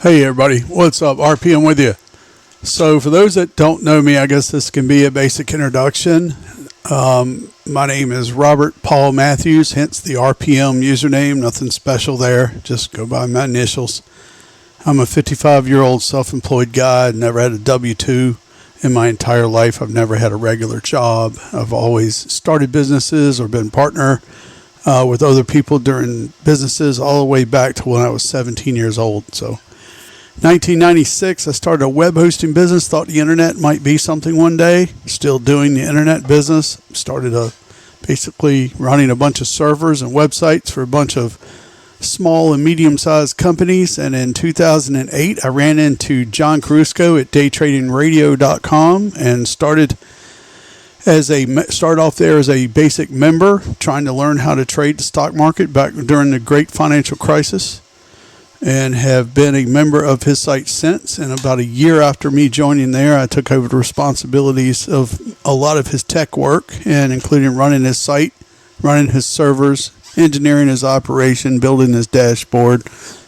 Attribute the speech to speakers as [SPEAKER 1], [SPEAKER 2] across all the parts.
[SPEAKER 1] Hey everybody, what's up? RPM with you. So for those that don't know me, I guess this can be a basic introduction. My name is Robert Paul Matthews, hence the RPM username. Nothing special there, just go by my initials. I'm a 55-year-old self-employed guy. I've never had a W-2 in my entire life. I've never had a regular job. I've always started businesses or been partner with other people during businesses all the way back to when I was 17 years old. So 1996, I started a web hosting business, thought the internet might be something one day. Still doing the internet business. Started basically running a bunch of servers and websites for a bunch of small and medium-sized companies. And in 2008, I ran into John Carusco at daytradingradio.com and started off there as a basic member, trying to learn how to trade the stock market back during the great financial crisis, and have been a member of his site since. And about a year after me joining there, I took over the responsibilities of a lot of his tech work, and including running his site, running his servers, engineering his operation, building his dashboard,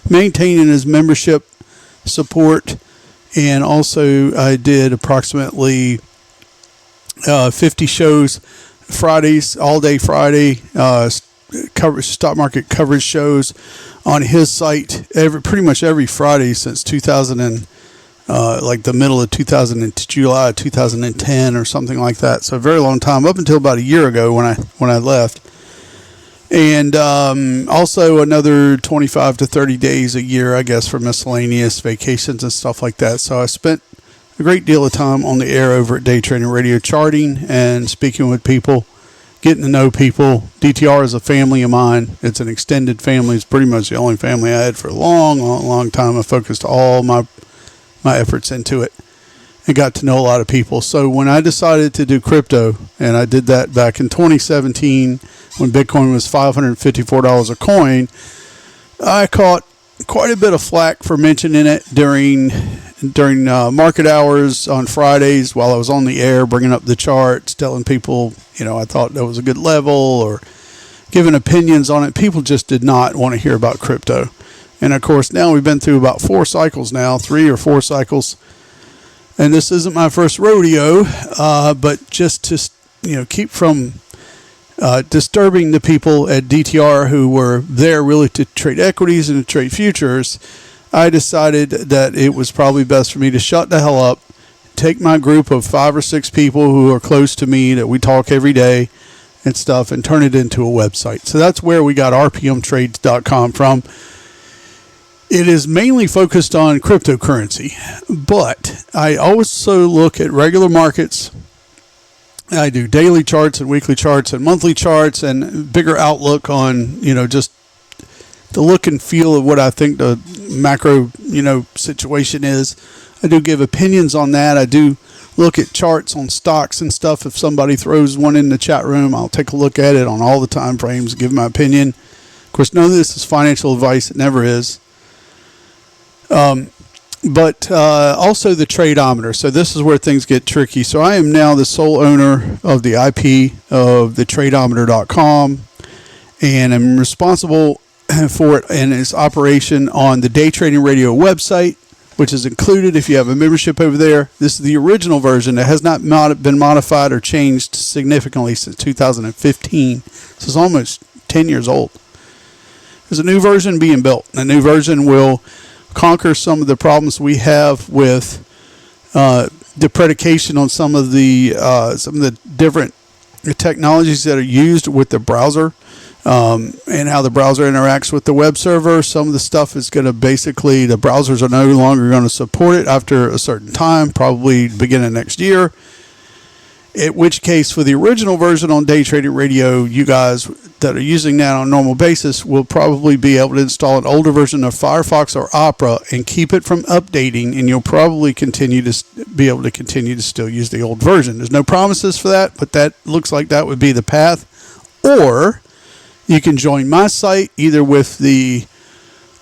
[SPEAKER 1] maintaining his membership support, and also I did approximately 50 shows Fridays, all day Friday, stock market coverage shows on his site pretty much every Friday since 2000 and like the middle of July 2010 or something like that. So a very long time, up until about a year ago when I left. And also another 25 to 30 days a year, I guess, for miscellaneous vacations and stuff like that. So I spent a great deal of time on the air over at Day Trading Radio, charting and speaking with people, getting to know people. DTR is a family of mine. It's an extended family. It's pretty much the only family I had for a long time. I focused all my efforts into it and got to know a lot of people. So when I decided to do crypto, and I did that back in 2017 when Bitcoin was $554 a coin, I caught quite a bit of flack for mentioning it during market hours on Fridays while I was on the air, bringing up the charts, telling people, I thought that was a good level, or giving opinions on it. People just did not want to hear about crypto. And of course, now we've been through about 3 or 4 cycles. And this isn't my first rodeo, but just to, keep from disturbing the people at DTR who were there really to trade equities and to trade futures, I decided that it was probably best for me to shut the hell up, take my group of 5 or 6 people who are close to me that we talk every day and stuff, and turn it into a website. So that's where we got rpmtrades.com from. It is mainly focused on cryptocurrency, but I also look at regular markets. I do daily charts and weekly charts and monthly charts and bigger outlook on, just the look and feel of what I think the macro, situation is. I do give opinions on that. I do look at charts on stocks and stuff. If somebody throws one in the chat room, I'll take a look at it on all the time frames, give my opinion. Of course, none of this is financial advice. It never is. But also the Tradeometer. So this is where things get tricky. So I am now the sole owner of the IP of the Tradeometer.com, and I'm responsible for it and its operation on the Day Trading Radio website, which is included if you have a membership over there. This is the original version that has not been modified or changed significantly since 2015. So it's almost 10 years old. There's a new version being built. The new version will conquer some of the problems we have with the predication on some of the different technologies that are used with the browser, and how the browser interacts with the web server. Some of the stuff is going to basically, the browsers are no longer going to support it after a certain time, probably beginning next year. In which case, for the original version on Day Trading Radio, you guys that are using that on a normal basis will probably be able to install an older version of Firefox or Opera and keep it from updating, and you'll probably continue to be able to continue to still use the old version. There's no promises for that, but that looks like that would be the path. Or you can join my site either with the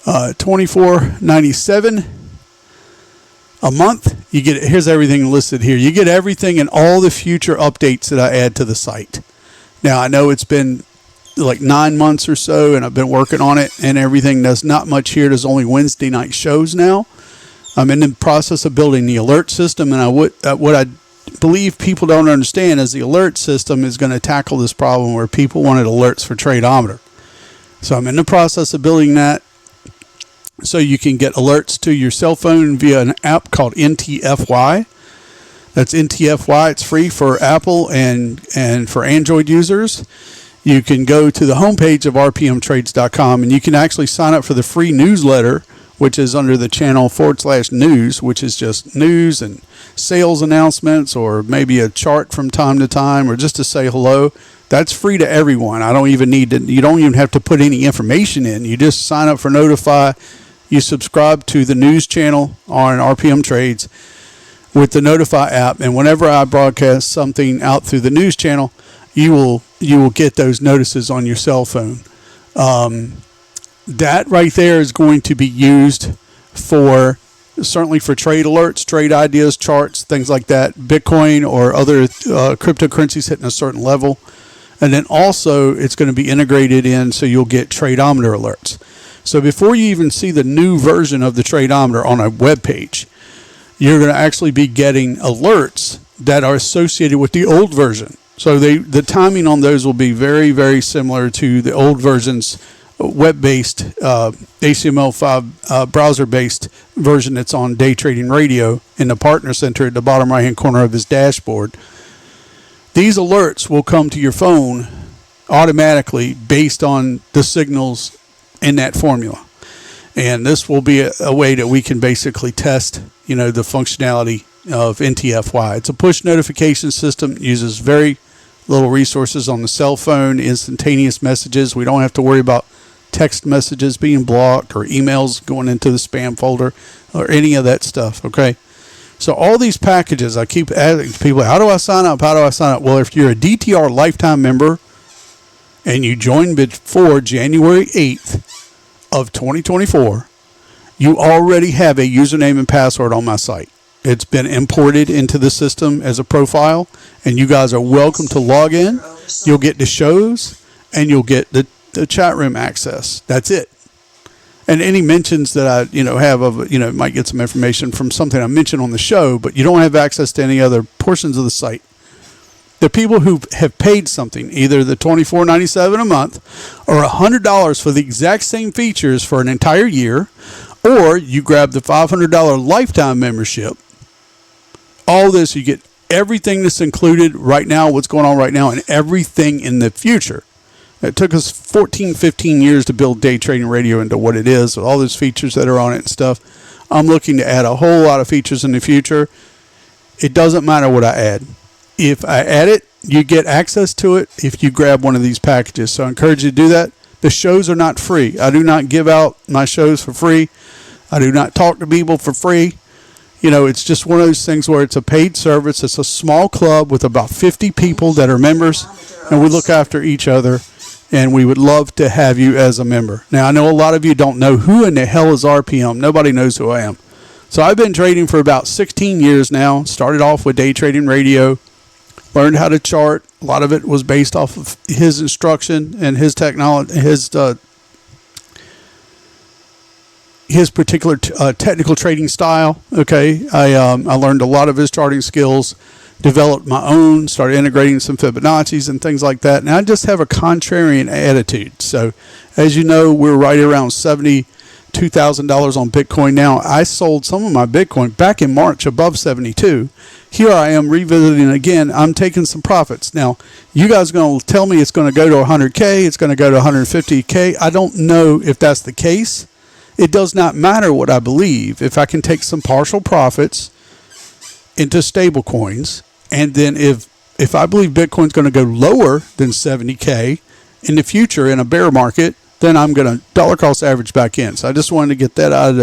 [SPEAKER 1] $24.97 a month. You get, here's everything listed here. You get everything and all the future updates that I add to the site. Now, I know it's been like 9 months or so, and I've been working on it and everything. There's not much here. There's only Wednesday night shows now. I'm in the process of building the alert system, and what I believe people don't understand is the alert system is going to tackle this problem where people wanted alerts for Tradeometer. So I'm in the process of building that so you can get alerts to your cell phone via an app called NTFY. That's NTFY. It's free for Apple and for Android users. You can go to the homepage of rpmtrades.com, and you can actually sign up for the free newsletter, which is under the channel /news, which is just news and sales announcements, or maybe a chart from time to time, or just to say hello. That's free to everyone. You don't even have to put any information in. You just sign up for Notify. You subscribe to the news channel on RPM Trades with the Notify app, and whenever I broadcast something out through the news channel, you will get those notices on your cell phone. That right there is going to be used certainly for trade alerts, trade ideas, charts, things like that, Bitcoin or other cryptocurrencies hitting a certain level. And then also it's going to be integrated in so you'll get Tradeometer alerts. So before you even see the new version of the Tradeometer on a web page, you're going to actually be getting alerts that are associated with the old version. So the timing on those will be very, very similar to the old version's web-based HTML5 browser-based version that's on Day Trading Radio in the Partner Center at the bottom right-hand corner of his dashboard. These alerts will come to your phone automatically based on the signals in that formula. And this will be a way that we can basically test, the functionality of NTFY. It's a push notification system, uses very little resources on the cell phone, instantaneous messages. We don't have to worry about text messages being blocked or emails going into the spam folder or any of that stuff, okay? So all these packages, I keep asking people, how do I sign up? How do I sign up? Well, if you're a DTR lifetime member and you join before January 8th of 2024, you already have a username and password on my site. It's been imported into the system as a profile, and you guys are welcome to log in. You'll get the shows, and you'll get the chat room access. That's it. And any mentions that I have of might get some information from something I mentioned on the show, but you don't have access to any other portions of the site. The people who have paid something, either the $24.97 a month or $100 for the exact same features for an entire year, or you grab the $500 lifetime membership. All this, you get everything that's included right now, what's going on right now, and everything in the future. It took us 15 years to build Day Trading Radio into what it is, with all those features that are on it and stuff. I'm looking to add a whole lot of features in the future. It doesn't matter what I add. If I add it, you get access to it if you grab one of these packages. So I encourage you to do that. The shows are not free. I do not give out my shows for free. I do not talk to people for free. It's just one of those things where it's a paid service. It's a small club with about 50 people that are members, and we look after each other, and we would love to have you as a member. Now, I know a lot of you don't know who in the hell is RPM. Nobody knows who I am. So I've been trading for about 16 years now. Started off with Day Trading Radio, learned how to chart. A lot of it was based off of his instruction and his technology, his particular technical trading style. Okay, I learned a lot of his charting skills, developed my own, started integrating some Fibonacci's and things like that. And I just have a contrarian attitude. So, as you know, we're right around $72,000 on Bitcoin now. I sold some of my Bitcoin back in March above 72. Here I am revisiting again. I'm taking some profits. Now, you guys are going to tell me it's going to go to 100K, it's going to go to 150K. I don't know if that's the case. It does not matter what I believe. If I can take some partial profits into stable coins, and then if I believe Bitcoin's going to go lower than 70K in the future in a bear market, then I'm going to dollar cost average back in. So I just wanted to get that out of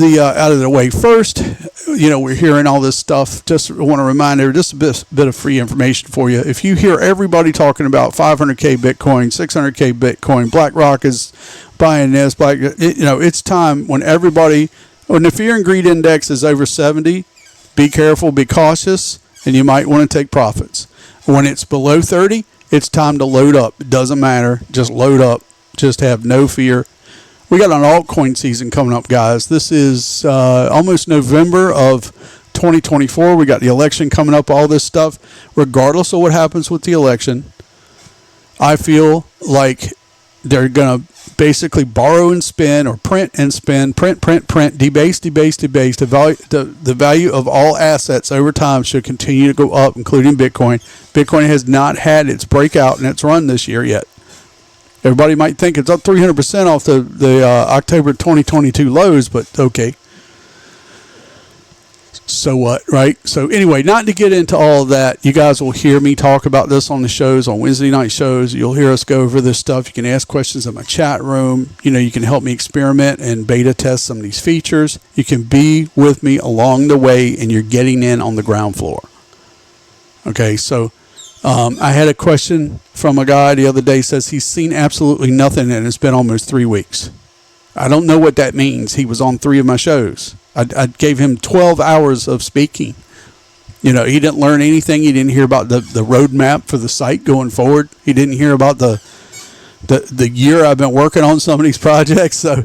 [SPEAKER 1] the way first. We're hearing all this stuff. Just want to remind everyone, just a bit of free information for you. If you hear everybody talking about 500K Bitcoin, 600K Bitcoin, BlackRock is buying this, it's time when the fear and greed index is over 70, be careful, be cautious, and you might want to take profits. When it's below 30, it's time to load up. It doesn't matter. Just load up. Just have no fear. We got an altcoin season coming up, guys. This is almost November of 2024. We got the election coming up, all this stuff. Regardless of what happens with the election, I feel like they're going to basically borrow and spend, or print and spend, print, debase. The value of all assets over time should continue to go up, including Bitcoin. Bitcoin has not had its breakout and its run this year yet. Everybody might think it's up 300% off the October 2022 lows, but okay. So what, right? So anyway, not to get into all of that, you guys will hear me talk about this on the shows, on Wednesday night shows. You'll hear us go over this stuff. You can ask questions in my chat room. You can help me experiment and beta test some of these features. You can be with me along the way, and you're getting in on the ground floor. Okay, so I had a question from a guy the other day, says he's seen absolutely nothing, and it's been almost 3 weeks. I don't know what that means. He was on 3 of my shows. I gave him 12 hours of speaking. He didn't learn anything. He didn't hear about the roadmap for the site going forward. He didn't hear about the year I've been working on some of these projects. So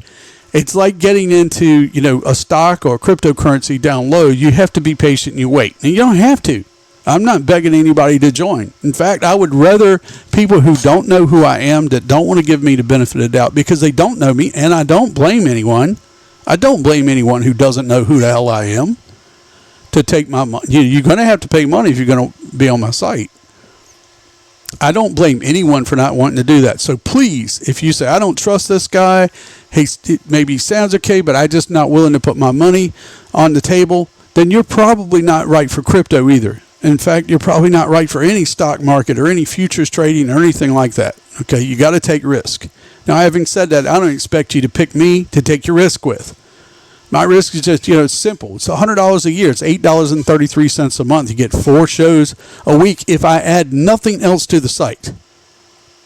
[SPEAKER 1] it's like getting into, a stock or cryptocurrency down low. You have to be patient and you wait. And you don't have to. I'm not begging anybody to join. In fact, I would rather people who don't know who I am, that don't want to give me the benefit of the doubt because they don't know me, and I don't blame anyone. I don't blame anyone who doesn't know who the hell I am to take my money. You're going to have to pay money if you're going to be on my site. I don't blame anyone for not wanting to do that. So please, if you say, I don't trust this guy, maybe he sounds okay, but I'm just not willing to put my money on the table, then you're probably not right for crypto either. In fact, you're probably not right for any stock market or any futures trading or anything like that. Okay, you got to take risk. Now, having said that, I don't expect you to pick me to take your risk with. My risk is just, it's simple. It's $100 a year. It's $8.33 a month. You get 4 shows a week if I add nothing else to the site.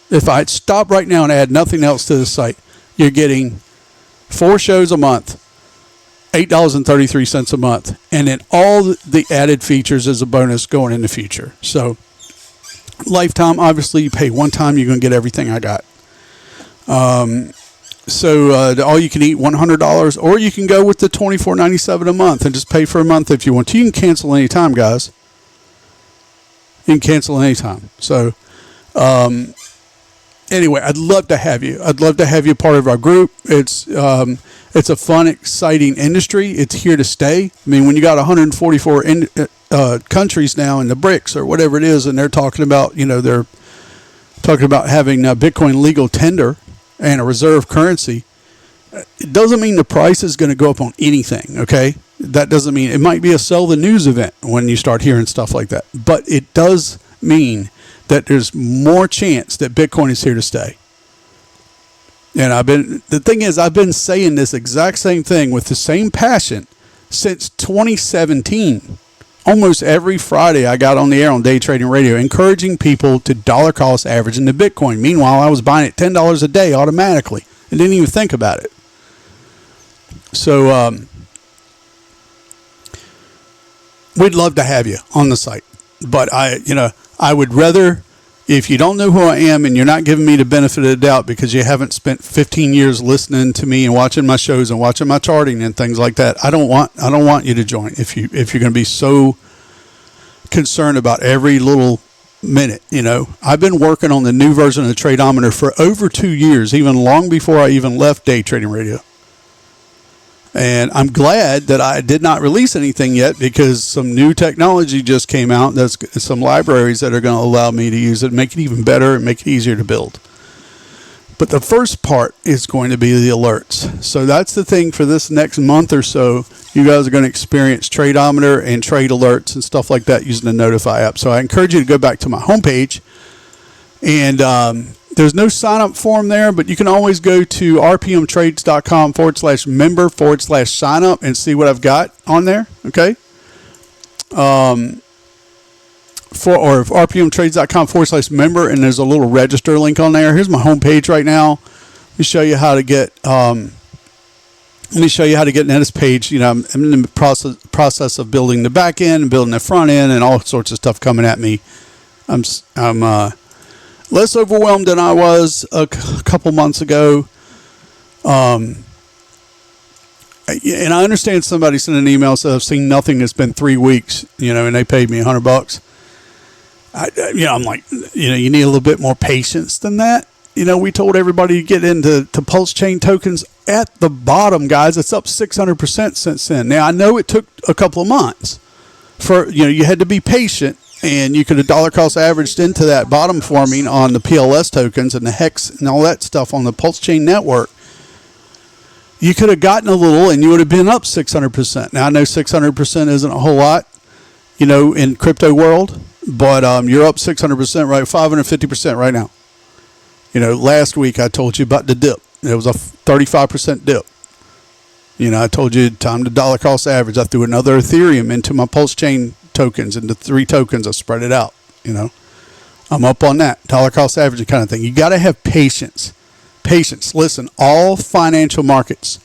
[SPEAKER 1] If I stop right now and add nothing else to the site, you're getting 4 shows a month, $8.33 a month, and then all the added features as a bonus going in the future. So lifetime, obviously you pay one time, you're going to get everything I got. So all you can eat $100, or you can go with the $24.97 a month and just pay for a month if you want to. You can cancel anytime, guys. You can cancel anytime. So anyway, I'd love to have you. I'd love to have you part of our group. It's a fun, exciting industry. It's here to stay. I mean, when you got 144 countries now in the BRICS or whatever it is, and they're talking about, they're talking about having Bitcoin legal tender and a reserve currency, it doesn't mean the price is going to go up on anything, okay? That doesn't mean, it might be a sell the news event when you start hearing stuff like that. But it does mean that there's more chance that Bitcoin is here to stay. And the thing is, I've been saying this exact same thing with the same passion since 2017. Almost every Friday I got on the air on Day Trading Radio encouraging people to dollar cost average into Bitcoin. Meanwhile, I was buying it $10 a day automatically and didn't even think about it. So we'd love to have you on the site. But I would rather, if you don't know who I am and you're not giving me the benefit of the doubt because you haven't spent 15 years listening to me and watching my shows and watching my charting and things like that, I don't want you to join if you're going to be so concerned about every little minute. I've been working on the new version of the Tradeometer for over 2 years, even long before I even left Day Trading Radio. And I'm glad that I did not release anything yet because some new technology just came out. There's some libraries that are going to allow me to use it, make it even better, and make it easier to build. But the first part is going to be the alerts. So that's the thing for this next month or so. You guys are going to experience Tradeometer and trade alerts and stuff like that using the Notify app. So I encourage you to go back to my homepage. And there's no sign-up form there, but you can always go to rpmtrades.com/member/sign-up and see what I've got on there, okay? Or rpmtrades.com/member, and there's a little register link on there. Here's my homepage right now. Let me show you how to get into this page. I'm in the process of building the back end and building the front end and all sorts of stuff coming at me. I'm less overwhelmed than I was a couple months ago. And I understand somebody sent an email said I've seen nothing. It's been 3 weeks, and they paid me $100. I'm like, you need a little bit more patience than that. We told everybody to get into Pulse Chain tokens at the bottom, guys. It's up 600% since then. Now, I know it took a couple of months for, you had to be patient, and you could have dollar cost averaged into that bottom forming on the PLS tokens and the Hex and all that stuff on the Pulse Chain network. You could have gotten a little and you would have been up 600%. Now, I know 600% isn't a whole lot, in crypto world, but you're up 600%, right? 550% right now. Last week I told you about the dip. It was a 35% dip. I told you time to dollar cost average. I threw another Ethereum into my Pulse Chain tokens, into 3 tokens. I spread it out. I'm up on that dollar cost average kind of thing. You got to have patience. Patience. Listen, all financial markets,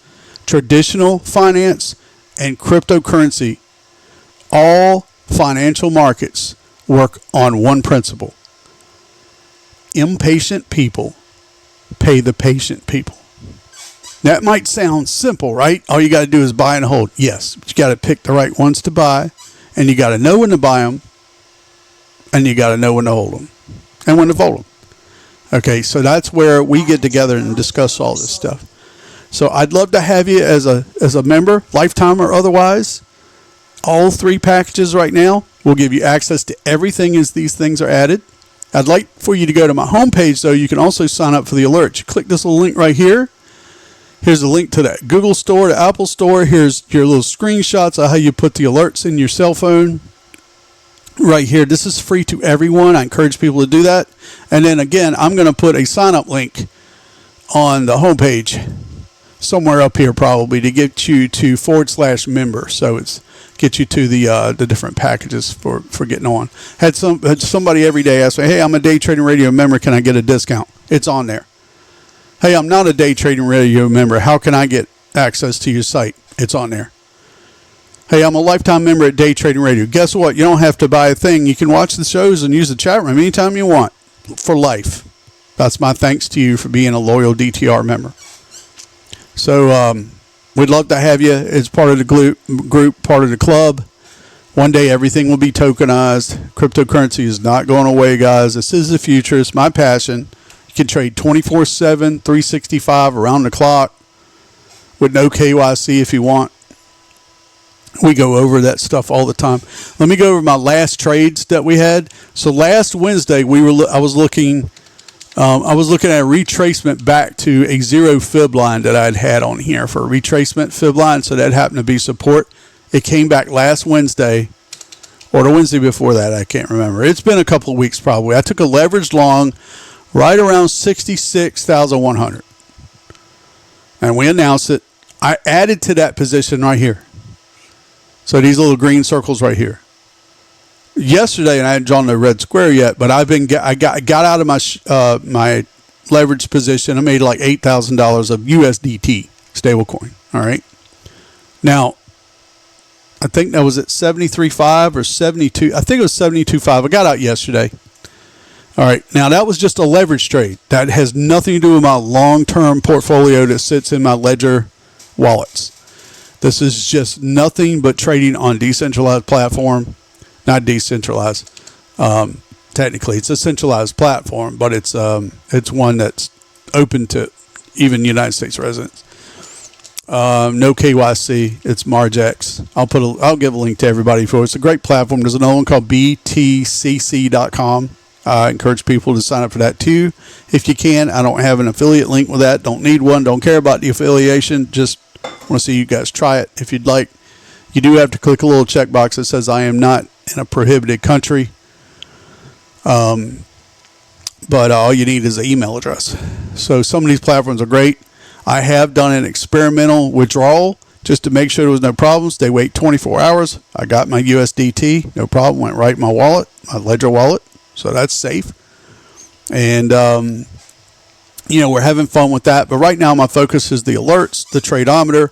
[SPEAKER 1] traditional finance and cryptocurrency, all financial markets work on one principle. Impatient people pay the patient people. That might sound simple, right? All you got to do is buy and hold. Yes, but you got to pick the right ones to buy, and you got to know when to buy them, and you got to know when to hold them, and when to fold them. Okay, so that's where we get together and discuss all this stuff. So I'd love to have you as a member, lifetime or otherwise. All 3 packages right now will give you access to everything as these things are added. I'd like for you to go to my homepage, though. You can also sign up for the alerts. You click this little link right here. Here's a link to that Google Store, the Apple Store. Here's your little screenshots of how you put the alerts in your cell phone. Right here. This is free to everyone. I encourage people to do that. And then again, I'm going to put a sign-up link on the homepage somewhere up here probably to get you to /member. So it's get you to the different packages for getting on. Had somebody every day ask me, hey, I'm a Day Trading Radio member. Can I get a discount? It's on there. Hey, I'm not a Day Trading Radio member. How can I get access to your site? It's on there. Hey, I'm a lifetime member at Day Trading Radio. Guess what? You don't have to buy a thing. You can watch the shows and use the chat room anytime you want for life. That's my thanks to you for being a loyal DTR member. So we'd love to have you as part of the group, part of the club. One day everything will be tokenized. Cryptocurrency is not going away, guys. This is the future. It's my passion. You can trade 24/7, 365 around the clock with no KYC if you want. We go over that stuff all the time. Let me go over my last trades that we had. So last Wednesday, I was looking at a retracement back to a 0 fib line that I'd had on here for a retracement fib line. So that happened to be support. It came back last Wednesday or the Wednesday before that. I can't remember. It's been a couple of weeks probably. I took a leveraged long right around 66,100, and we announced it. I added to that position right here. So these little green circles right here. Yesterday, and I hadn't drawn the red square yet, but I got out of my leverage position. I made like $8,000 of USDT stablecoin. All right. Now, I think that was at 73.5 or 72. I think it was 72.5. I got out yesterday. All right. Now, that was just a leverage trade. That has nothing to do with my long-term portfolio that sits in my Ledger wallets. This is just nothing but trading on decentralized platform. Not decentralized. Technically, it's a centralized platform, but it's one that's open to even United States residents. No KYC. It's MargX. I'll give a link to everybody for it. It's a great platform. There's another one called btcc.com. I encourage people to sign up for that too if you can. I don't have an affiliate link with that. Don't need one. Don't care about the affiliation. Just want to see you guys try it if you'd like. You do have to click a little checkbox that says I am not in a prohibited country. But all you need is an email address. So some of these platforms are great. I have done an experimental withdrawal just to make sure there was no problems. They wait 24 hours. I got my USDT. No problem. Went right in my wallet, my Ledger wallet. So that's safe. And, we're having fun with that. But right now my focus is the alerts, the Tradeometer,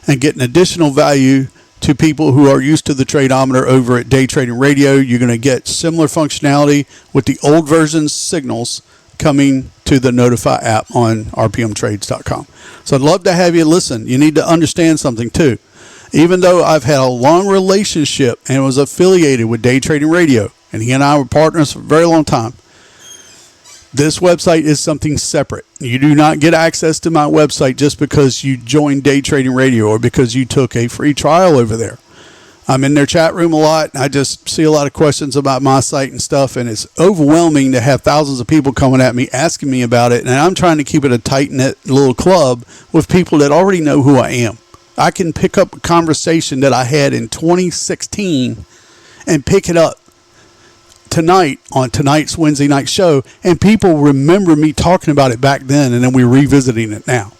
[SPEAKER 1] and getting additional value to people who are used to the Tradeometer over at Day Trading Radio. You're going to get similar functionality with the old version signals coming to the Notify app on rpmtrades.com. So I'd love to have you listen. You need to understand something too. Even though I've had a long relationship and was affiliated with Day Trading Radio, and he and I were partners for a very long time, this website is something separate. You do not get access to my website just because you joined Day Trading Radio or because you took a free trial over there. I'm in their chat room a lot. I just see a lot of questions about my site and stuff, and it's overwhelming to have thousands of people coming at me asking me about it, and I'm trying to keep it a tight-knit little club with people that already know who I am. I can pick up a conversation that I had in 2016 and pick it up tonight on tonight's Wednesday night show, and people remember me talking about it back then, and then we're revisiting it now.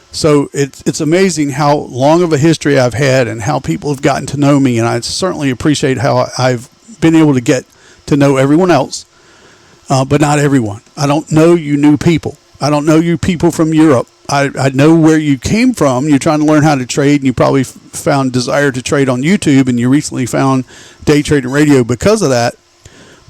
[SPEAKER 1] So it's amazing how long of a history I've had and how people have gotten to know me, and I certainly appreciate how I've been able to get to know everyone else, but not everyone. I don't know you new people. I don't know you people from Europe. I know where you came from. You're trying to learn how to trade, and you probably found desire to trade on YouTube, and you recently found Day Trading Radio because of that.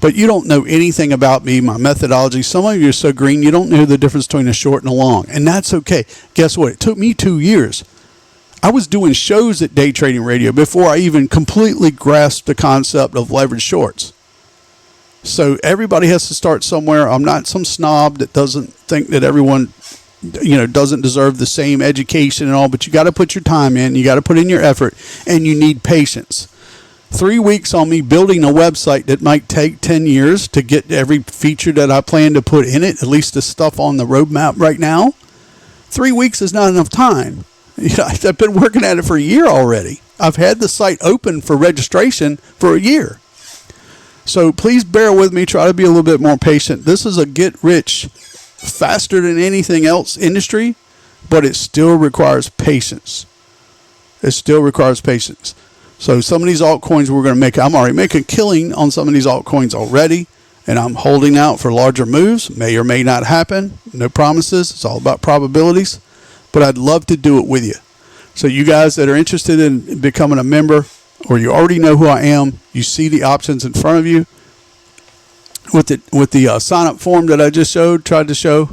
[SPEAKER 1] But you don't know anything about me, my methodology. Some of you are so green, you don't know the difference between a short and a long. And that's okay. Guess what? It took me 2 years. I was doing shows at Day Trading Radio before I even completely grasped the concept of leverage shorts. So everybody has to start somewhere. I'm not some snob that doesn't think that everyone, doesn't deserve the same education and all, but you got to put your time in. You got to put in your effort, and you need patience. 3 weeks on me building a website that might take 10 years to get every feature that I plan to put in it, at least the stuff on the roadmap right now. 3 weeks is not enough time. I've been working at it for a year already. I've had the site open for registration for a year. So please bear with me. Try to be a little bit more patient. This is a get rich faster than anything else industry, but it still requires patience. It still requires patience. So some of these altcoins we're going to make, I'm already making a killing on some of these altcoins already, and I'm holding out for larger moves. May or may not happen. No promises. It's all about probabilities, but I'd love to do it with you. So you guys that are interested in becoming a member, or you already know who I am, you see the options in front of you. With the sign-up form that I just tried to show.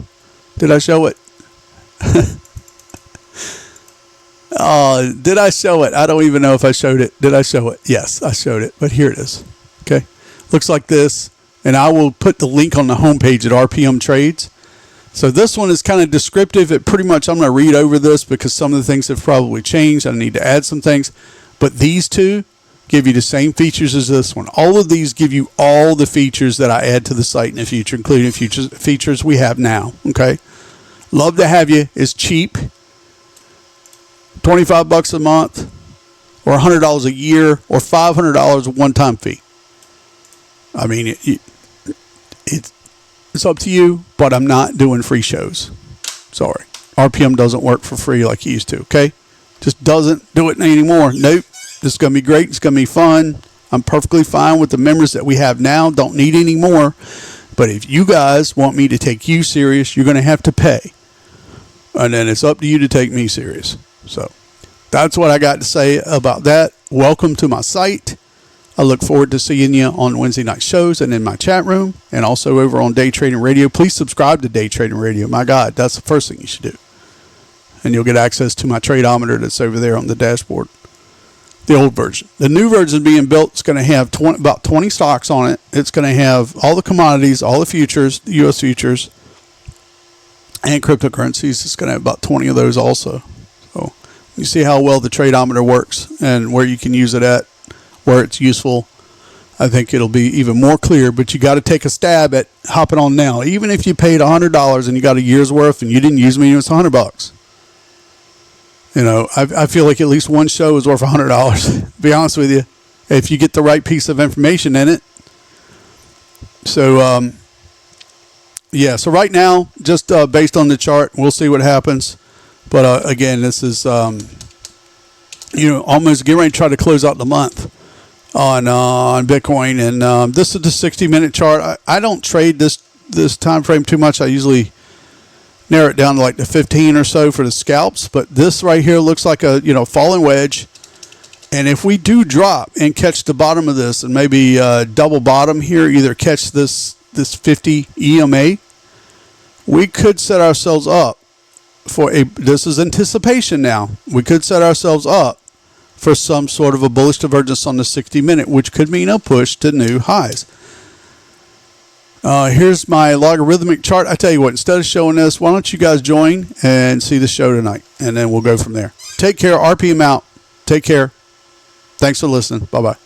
[SPEAKER 1] Did I show it? Did I show it? I don't even know if I showed it. Did I show it? Yes, I showed it. But here it is. Okay. Looks like this. And I will put the link on the homepage at RPM Trades. So this one is kind of descriptive. I'm going to read over this because some of the things have probably changed. I need to add some things. But these two give you the same features as this one. All of these give you all the features that I add to the site in the future, including features we have now. Okay. Love to have you. It's cheap. $25 a month, or $100 a year, or $500 a one-time fee. I mean, it's up to you, but I'm not doing free shows. Sorry. RPM doesn't work for free like it used to, okay? Just doesn't do it anymore. Nope. This is going to be great. It's going to be fun. I'm perfectly fine with the members that we have now. Don't need any more. But if you guys want me to take you serious, you're going to have to pay. And then it's up to you to take me serious. So that's what I got to say about that. Welcome to my site. I look forward to seeing you on Wednesday night shows and in my chat room, and also over on Day Trading Radio. Please subscribe to Day Trading Radio. My God, that's the first thing you should do. And you'll get access to my Tradeometer that's over there on the dashboard. The old version. The new version being built is going to have about 20 stocks on it. It's going to have all the commodities, all the futures, the U.S. futures, and cryptocurrencies. It's going to have about 20 of those also. So you see how well the Tradeometer works and where you can use it at, where it's useful. I think it'll be even more clear, but you got to take a stab at hopping on now. Even if you paid $100 and you got a year's worth and you didn't use me, it's $100. I feel like at least one show is worth $100. Be honest with you, if you get the right piece of information in it. So, so right now, just based on the chart, we'll see what happens. But again, this is, almost getting ready to try to close out the month on Bitcoin. And this is the 60-minute chart. I don't trade this time frame too much. I usually narrow it down to like the 15 or so for the scalps. But this right here looks like a falling wedge. And if we do drop and catch the bottom of this and maybe double bottom here, either catch this 50 EMA we could set ourselves up for this is anticipation now. We could set ourselves up for some sort of a bullish divergence on the 60-minute, which could mean a push to new highs. Here's my logarithmic chart. I tell you what, instead of showing this, why don't you guys join and see the show tonight, and then we'll go from there. Take care. RPM out. Take care. Thanks for listening. Bye-bye.